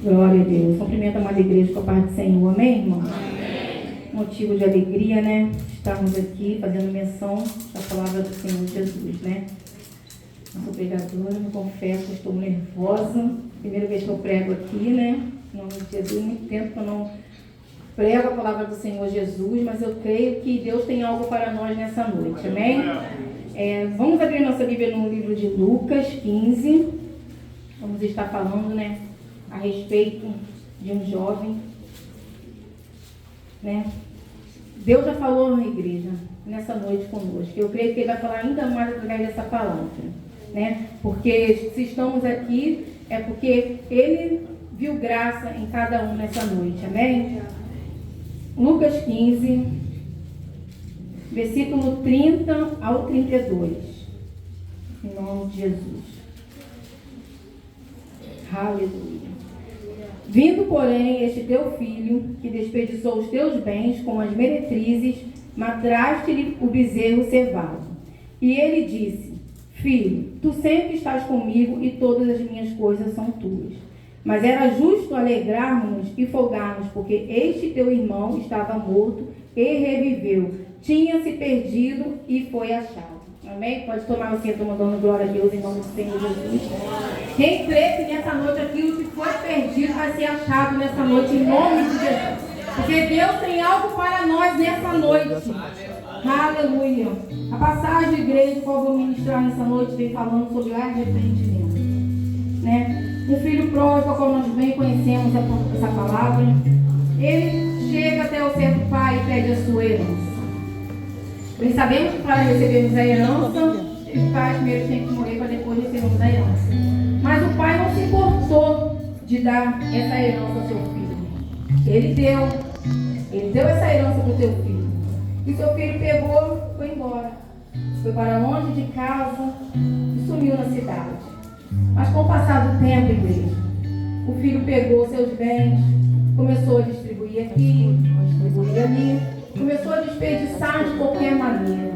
Glória a Deus. Cumprimento a amada igreja com a paz do Senhor. Amém, irmão? Amém. Motivo de alegria, né? Estarmos aqui fazendo menção da palavra do Senhor Jesus, né? Eu sou pregadora, me confesso que estou nervosa. Primeira vez que eu prego aqui, né? Em nome de Jesus, muito tempo que eu não prego a palavra do Senhor Jesus, mas eu creio que Deus tem algo para nós nessa noite. Amém? Vamos abrir nossa Bíblia no livro de Lucas 15. Vamos estar falando, né, a respeito de um jovem, né? Deus já falou na igreja nessa noite conosco. Eu creio que Ele vai falar ainda mais através dessa palavra, né? Porque se estamos aqui é porque Ele viu graça em cada um nessa noite. Amém? Lucas 15, versículo 30 ao 32. Em nome de Jesus. Aleluia. Vindo, porém, este teu filho, que desperdiçou os teus bens com as meretrizes, mataste-lhe o bezerro cevado. E ele disse: Filho, tu sempre estás comigo e todas as minhas coisas são tuas. Mas era justo alegrarmos-nos e folgarmos, porque este teu irmão estava morto e reviveu. Tinha se perdido e foi achado. Amém? Pode tomar o centro, mandando glória a Deus em nome do Senhor Jesus. Quem crê que nessa noite aquilo que foi perdido vai ser achado nessa noite em nome de Jesus. Porque Deus tem algo para nós nessa noite. Aleluia. A passagem, igreja, que eu vou ministrar nessa noite, vem falando sobre arrependimento, né? Um filho pródigo, como nós bem conhecemos essa palavra, ele chega até o certo pai e pede a sua herança. Bem sabemos que para recebermos a herança, os pais primeiro têm que morrer para depois recebermos a herança. Mas o pai não se importou de dar essa herança ao seu filho. Ele deu essa herança para o seu filho. E seu filho pegou e foi embora. Foi para longe de casa e sumiu na cidade. Mas com o passar do tempo, igreja, o filho pegou seus bens, começou a distribuir aqui, distribuir ali, começou a desperdiçar de qualquer maneira.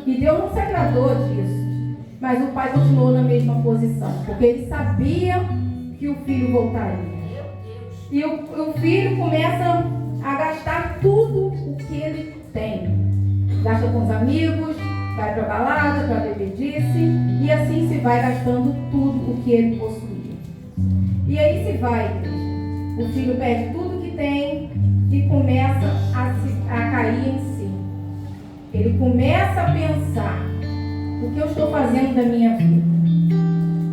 E Deus não se agradou disso. Mas o pai continuou na mesma posição, porque ele sabia que o filho voltaria. E o filho começa a gastar tudo o que ele tem. Gasta com os amigos, vai para a balada, para a bebedice, e assim se vai gastando tudo o que ele possuía. E aí se vai, o filho perde tudo que tem e começa a cair em si. Ele começa a pensar: o que eu estou fazendo da minha vida?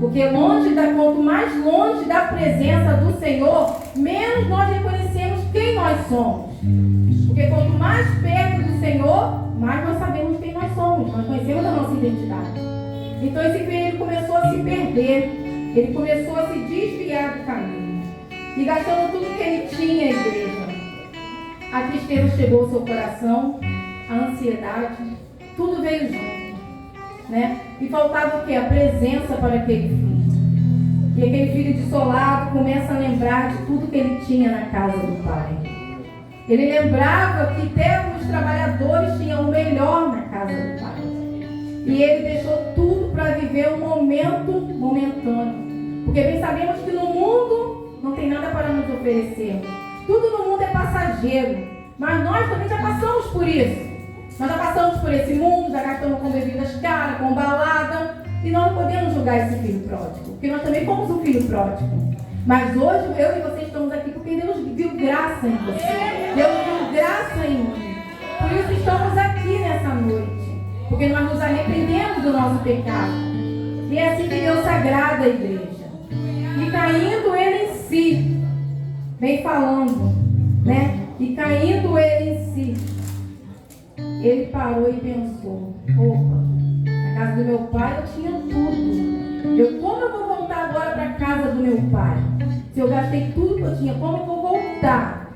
Porque quanto mais longe da presença do Senhor, menos nós reconhecemos quem nós somos. Porque quanto mais perto do Senhor, mais nós sabemos quem nós somos, nós conhecemos a nossa identidade. Então esse filho começou a se perder, ele começou a se desviar do caminho, e gastando tudo que ele tinha, igreja, a tristeza chegou ao seu coração, a ansiedade, tudo veio junto, né? E faltava o quê? A presença para aquele filho. E aquele filho desolado começa a lembrar de tudo que ele tinha na casa do pai. Ele lembrava que até os trabalhadores tinham o melhor na casa do pai. E ele deixou tudo para viver um momento momentâneo. Porque bem sabemos que no mundo não tem nada para nos oferecer. Tudo no mundo é passageiro. Mas nós também já passamos por isso. Nós já passamos por esse mundo, já gastamos com bebidas caras, com balada. E nós não podemos julgar esse filho pródigo. Porque nós também fomos um filho pródigo. Mas hoje eu e você estamos aqui porque Deus viu graça em você. Deus viu graça em mim. Por isso estamos aqui nessa noite. Porque nós nos arrependemos do nosso pecado. E é assim que Deus se agrada, igreja. E caindo ele em si, vem falando, né? E caindo ele em si, ele parou e pensou: opa, na casa do meu pai eu tinha tudo. Como eu vou voltar agora para a casa do meu pai? Se eu gastei tudo que eu tinha, como eu vou voltar?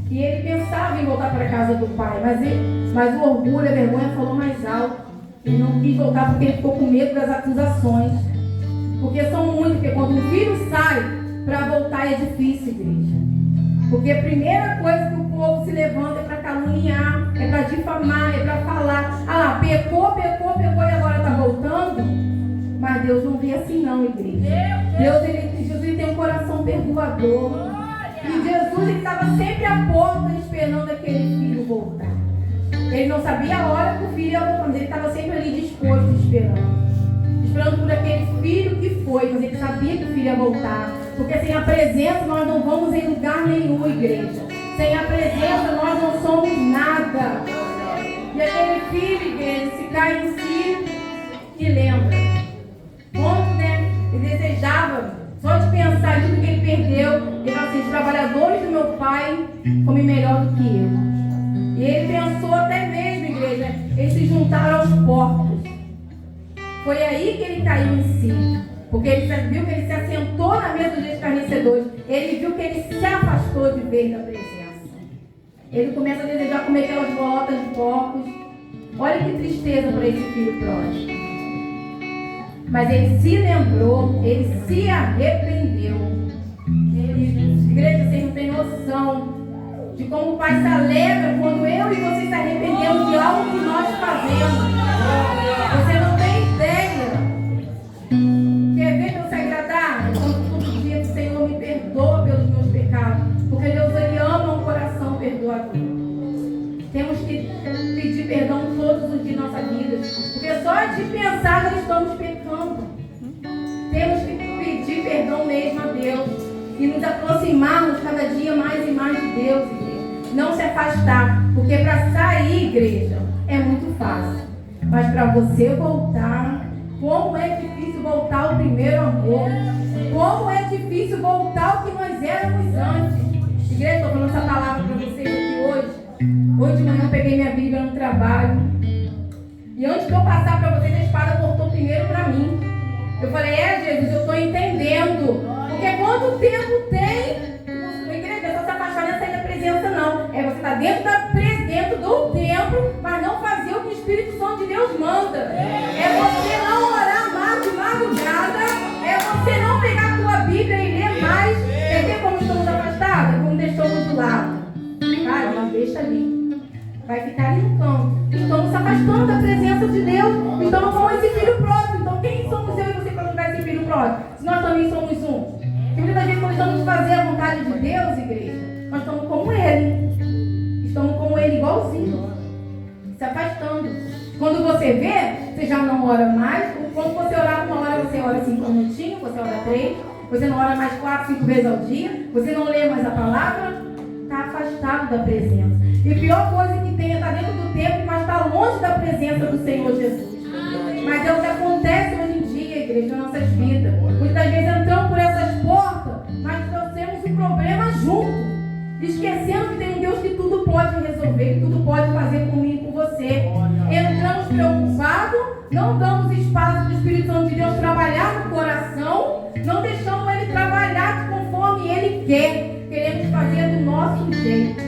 E ele pensava em voltar para a casa do pai, mas o orgulho, a vergonha falou mais alto. Ele não quis voltar porque ele ficou com medo das acusações. Porque são muitos, porque quando um filho sai, para voltar é difícil, igreja. Porque a primeira coisa que o povo se levanta é para caluniar, é para difamar, é para falar: ah lá, pecou e agora está voltando. Mas Deus não vê assim não, igreja. Jesus tem um coração perdoador. E Jesus estava sempre à porta esperando aquele filho voltar. Ele não sabia a hora que o filho ia voltar, mas ele estava sempre ali disposto, esperando por aquele filho que foi, mas ele sabia que o filho ia voltar. Porque sem a presença nós não vamos em lugar nenhum, igreja. Sem a presença nós não somos nada. E aquele filho, igreja, se cai em si e lembra. Como, né? Ele desejava, só de pensar em tudo que ele perdeu, ele falou assim: os trabalhadores do meu pai comem melhor do que eu. E ele pensou até mesmo, igreja, eles se juntaram aos porcos. Foi aí que ele caiu em si. Porque ele viu que ele se assentou na mesa dos escarnecedores. Ele viu que ele se afastou de vez da presença. Ele começa a desejar comer aquelas bolotas de porcos. Olha que tristeza para esse filho pródigo. Mas ele se lembrou, ele se arrependeu. Igreja, vocês não têm noção de como o Pai se alegra quando eu e você se arrependemos de algo que nós fazemos. Você não tem ideia. Quer ver Deus se agradar? Quando todo dia o Senhor me perdoa pelos meus pecados. Porque Deus, ele ama um coração perdoador. Temos que pedir perdão todos os dias da nossa vida. Porque só de pensar nós estamos pecando. Temos que pedir perdão mesmo a Deus. E nos aproximarmos cada dia mais e mais de Deus, igreja. Não se afastar. Porque para sair, igreja, é muito fácil. Mas para você voltar, como é difícil voltar ao primeiro amor. Como é difícil voltar ao que nós éramos antes. Igreja, estou falando essa palavra para vocês aqui hoje. Hoje de manhã eu peguei minha Bíblia no trabalho. E antes de eu passar para vocês, a espada cortou primeiro para mim. Eu falei: Jesus, eu estou entendendo. Porque quanto tempo tem? A igreja não se afastar nem sair da presença, não. É você estar dentro do templo, mas não fazer o que o Espírito Santo de Deus manda. É você não orar mais de madrugada. É você não pegar a tua Bíblia e ler mais. Quer ver como estamos afastados? Como deixamos do lado. Cara, deixa ali. Vai ficar ali no canto. Estamos se afastando da presença de Deus. Estamos com esse filho pródigo. Então quem somos eu e você para lugar esse filho pródigo? Se nós também somos um. E muitas vezes quando estamos fazendo a vontade de Deus, igreja, nós estamos como Ele. Estamos como Ele igualzinho. Se afastando. Quando você vê, você já não ora mais. Quando você orar uma hora, você ora 5 minutinhos, você ora 3. Você não ora mais 4, 5 vezes ao dia. Você não lê mais a palavra. Está afastado da presença. E a pior coisa que tem é estar dentro do templo, mas está longe da presença do Senhor Jesus. Mas é o que acontece hoje em dia, igreja, nas nossas vidas. Muitas vezes entramos por essas portas, mas trouxemos um problema junto. Esquecendo que tem um Deus que tudo pode resolver, que tudo pode fazer comigo e com você. Entramos preocupados, não damos espaço para o Espírito Santo de Deus trabalhar no coração, não deixamos Ele trabalhar conforme Ele quer. Queremos fazer do nosso jeito.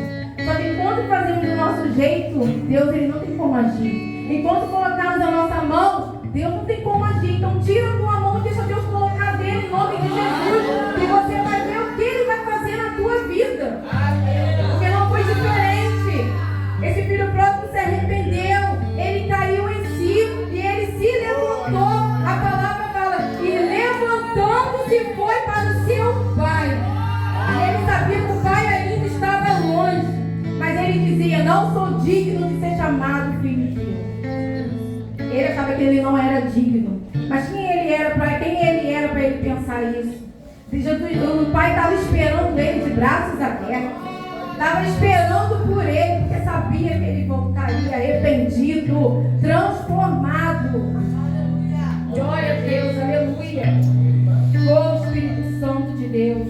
Só que enquanto fazemos do nosso jeito, Deus ele não tem como agir. Enquanto colocamos a nossa mão, Deus não tem como agir. Então tira a tua mão e deixa Deus colocar dele em nome de Jesus. E você vai ver o que Ele vai fazer na tua vida. Porque não foi diferente. Esse filho pródigo se arrependeu. Ele caiu em si e ele se levantou. A palavra fala, e levantando-se foi para o seu pai. Ele sabia que o pai ainda estava longe, mas ele dizia: não sou digno de ser chamado filho de Deus. Ele achava que ele não era digno. Mas quem ele era para ele pensar isso? O pai estava esperando ele de braços abertos. Estava esperando por ele, porque sabia que ele voltaria arrependido, transformado. Glória a Deus, aleluia. Oh, Espírito Santo de Deus.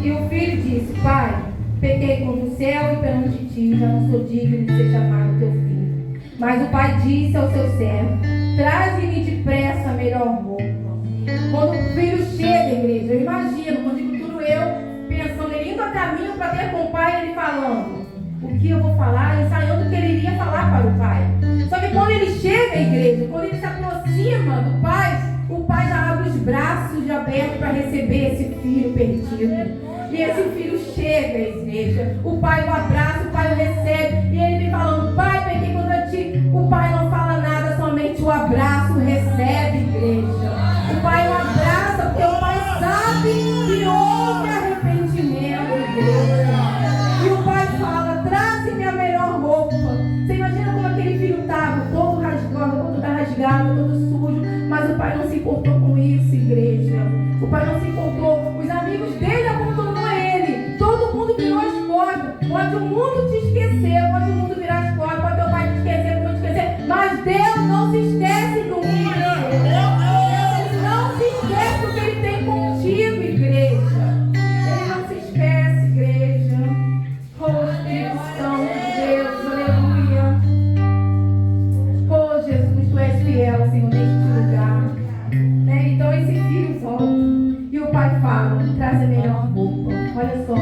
E o filho disse: pai, pequei contra o céu e perante ti, já não sou digno de ser chamado teu filho. Mas o pai disse ao seu servo: traze-me depressa a melhor roupa. Quando o filho chega, igreja, eu imagino, quando digo tudo eu, pensando, ele indo a caminho para ter com o pai, ele falando o que eu vou falar, ensaiando o que ele iria falar para o pai. Só que quando ele chega, igreja, quando ele se aproxima do pai, o pai já abre os braços abertos para receber esse filho perdido. E esse filho chega, igreja. O pai o abraça, o pai o recebe. E ele vem falando: pai, peguei contra ti. O pai não fala nada, somente o abraço recebe, igreja. O pai o abraça, porque o pai E houve arrependimento, igreja. E o pai fala: traze-me a melhor roupa. Você imagina como aquele filho estava, todo rasgado, todo sujo. Mas o pai não se importou com isso, igreja. O pai não se importou. Os amigos dele abandonou ele. Todo mundo virou as costas. Pode o mundo te esquecer, pode o mundo virar as costas, pode teu pai te esquecer, pode te esquecer. Mas Deus não se esquece do mundo. Ele não se esquece do que ele tem contigo, igreja. Ele não se esquece, igreja. Oh, Espírito Santo de Deus, aleluia. Oh, Jesus, tu és fiel, Senhor, neste lugar. Né? Então esse filho volta. E o pai fala: traz a melhor roupa. Olha só.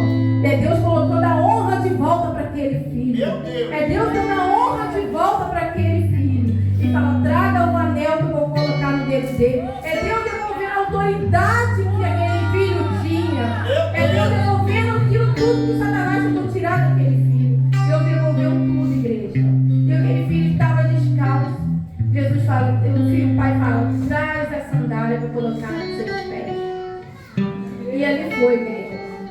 É Deus colocando a honra de volta para aquele filho. É Deus dando a honra de volta para aquele filho. E fala: traga o anel que eu vou colocar no dedo dele. É Deus devolvendo a autoridade que aquele filho tinha. É Deus devolvendo aquilo tudo que Satanás tentou tirar daquele filho. Deus devolveu tudo, igreja. E aquele filho estava descalço. Jesus fala, o pai fala: traz a sandália para colocar nos seus pés. E ali foi, igreja.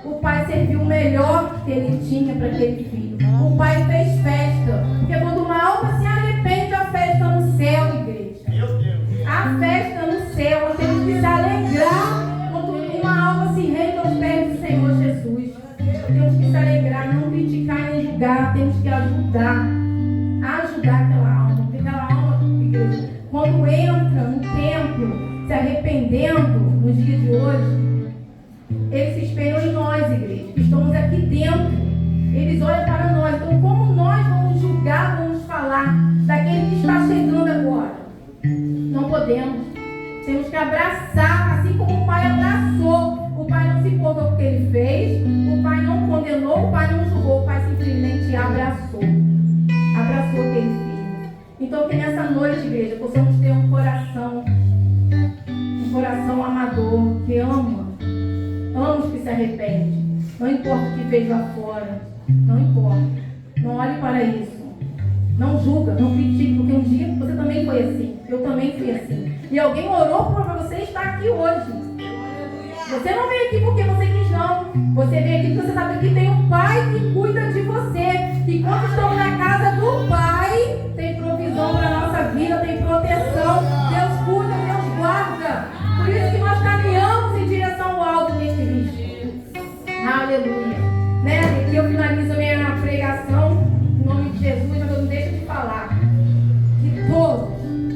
O pai serviu o melhor que ele tinha para aquele filho. O pai fez festa. Porque quando uma alma se arrepende, a festa no céu, igreja. A festa no céu. Nós temos que se alegrar quando uma alma se rende aos pés do Senhor Jesus. Temos que se alegrar, não criticar nem julgar. Temos que ajudar. Ajudar aquela alma. Porque aquela alma, igreja, quando entra no templo, se arrependendo nos dias de hoje, eles se espelham em nós, igreja, que estamos aqui dentro. Eles olham para nós. Então, como nós vamos julgar, vamos falar daquele que está chegando agora? Não podemos. Temos que abraçar, assim como o pai abraçou. O pai não se importou com o que ele fez. O pai não condenou, o pai não julgou. O pai simplesmente abraçou. Abraçou aquele filho. Então, que nessa noite, igreja, possamos ter um coração amador, que ama os que se arrepende. Não importa o que fez lá fora. Não importa. Não olhe para isso. Não julga, não critique, porque um dia você também foi assim. Eu também fui assim. E alguém orou para você estar aqui hoje. Você não veio aqui porque você quis, não. Você veio aqui porque você sabe que tem um pai que cuida de você. E quando estamos na casa do pai, tem provisão para a nossa vida, tem proteção. Deus cuida, Deus guarda. Por isso que nós caminhamos em direção ao alto de Cristo. Aleluia. Né? Aqui eu finalizo a minha pregação em nome de Jesus, mas eu não deixo de falar que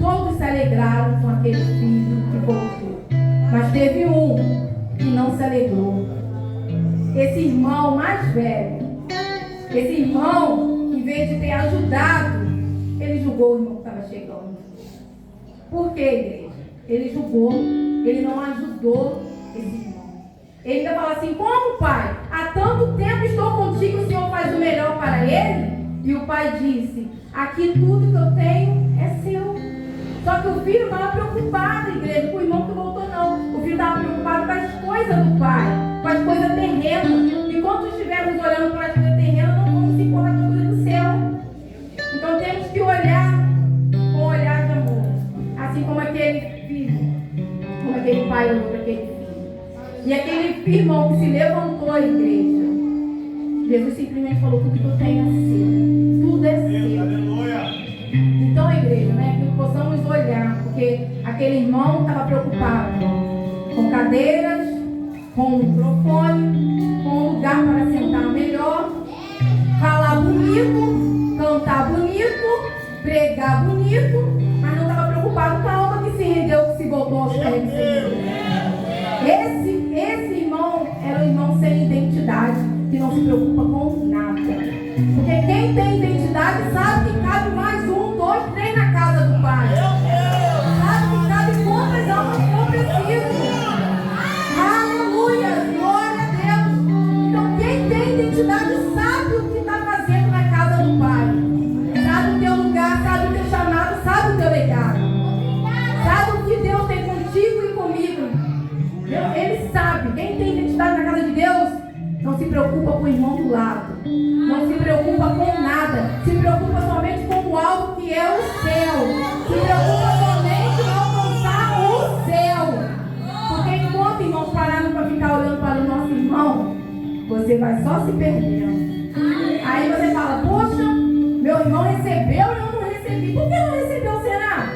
todos se alegraram com aquele filho que voltou. Mas teve um que não se alegrou. Esse irmão mais velho, esse irmão, em vez de ter ajudado, ele julgou o irmão que estava chegando. Por quê, igreja? Ele julgou, ele não ajudou esse irmão. Ele ainda fala assim: como, pai? Há tanto tempo estou contigo, o Senhor faz o melhor para ele? E o pai disse: aqui tudo que eu tenho é seu. Só que o filho estava preocupado, igreja, com o irmão que voltou, não. O filho estava preocupado com as coisas do pai, com as coisas terrenas. Enquanto estivermos olhando para as coisas terrenas, não vamos se importar com as coisas do céu. Então temos que olhar com um olhar de amor. Assim como aquele filho, como aquele pai olhou para aquele filho. E aquele irmão que se levantou, igreja, Jesus simplesmente falou: tudo que eu tenho é seu. Tudo é seu. Então, igreja, né, que possamos olhar, porque aquele irmão estava preocupado com cadeiras, com um microfone, com um lugar para sentar melhor, falar bonito, cantar bonito, pregar bonito, mas não estava preocupado com a alma que se rendeu, que se voltou aos pés do Senhor. Esse irmão era um irmão sem identidade, que não se preocupa com nada. Porque quem tem identidade sabe que cabe mais 1, 2, 3 na casa do Pai. Sabe que cabe quantas almas for preciso. Aleluia, glória a Deus. Então quem tem identidade sabe o que está fazendo na casa do Pai. Sabe o teu lugar, sabe o teu chamado, sabe o teu legado. Sabe o que Deus tem contigo e comigo. Ele sabe. Quem tem identidade na casa de Deus não se preocupa com o irmão do lado. Não se preocupa com nada. Se preocupa somente com o alvo que é o céu. Se preocupa somente em alcançar o céu. Porque enquanto, irmãos, pararam para ficar olhando para você vai só se perdendo. Aí você fala, poxa, meu irmão recebeu e eu não recebi. Por que não recebeu, será?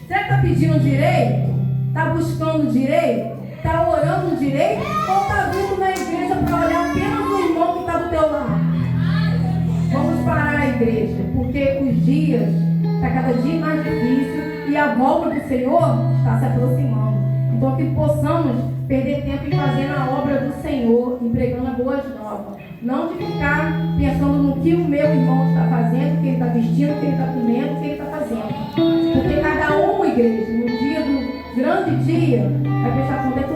Será que está pedindo direito? Está buscando direito? Está orando direito? Ou está vindo na igreja para olhar apenas o irmão que está do teu lado? Vamos parar a igreja, porque os dias está cada dia mais difícil e a volta do Senhor está se aproximando. Então que possamos perder tempo em fazer a obra do Senhor, empregando a boas novas. Não de ficar pensando no que o meu irmão está fazendo, o que ele está vestindo, o que ele está comendo, o que ele está fazendo. Porque cada um, igreja, no dia do grande dia, vai prestar conta